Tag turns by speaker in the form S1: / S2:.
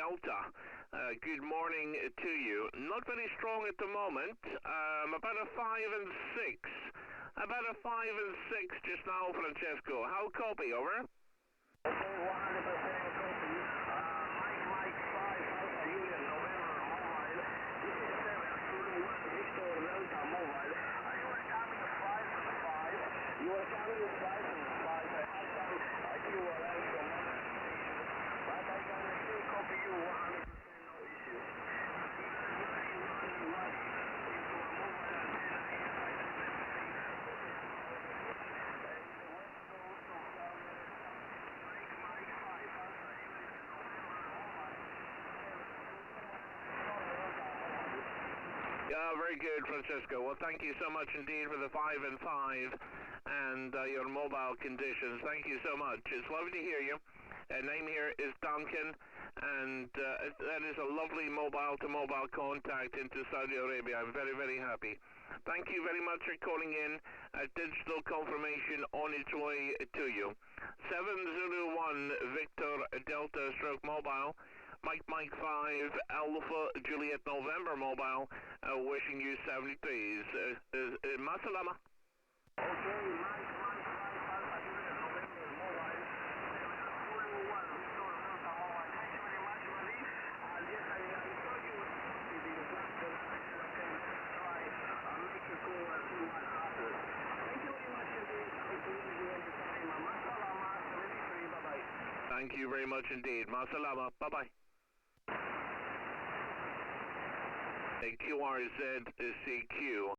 S1: Delta. Good morning to you. Not very strong at the moment. About a 5 and 6. About a 5 and 6 just now, Francesco. How copy? Over.
S2: Okay, 100% copy. Mike 5, Alpha Juliet, November, mobile. This is 7, Zulu 1, Victor Delta, mobile. You were coming 5 and 5. You were coming 5 and 5. I see you were else from but I can still copy you 100%, no issues.
S1: Yeah, very good, Francesco. Well, thank you so much indeed for the 5 and 5 and your mobile conditions. Thank you so much. It's lovely to hear you. Name here is Duncan, and that is a lovely mobile-to-mobile contact into Saudi Arabia. I'm very, very happy. Thank you very much for calling in. Digital confirmation on its way to you. 701 Victor Delta stroke mobile. Mike 5 Alpha Juliet November mobile. Wishing you 73s. Masalama.
S2: Okay, Mike 5 Alpha Juliet November mobile. 701 Victor Delta mobile. Thank you very much, buddy. Yes, I told you it is cluster. I said, okay, let's try Mexico and see what happens. Thank you very much indeed. I'll see you anytime. Masalama, 73, bye-bye.
S1: Thank you very much indeed. Masalama. Bye-bye. QRZ CQ.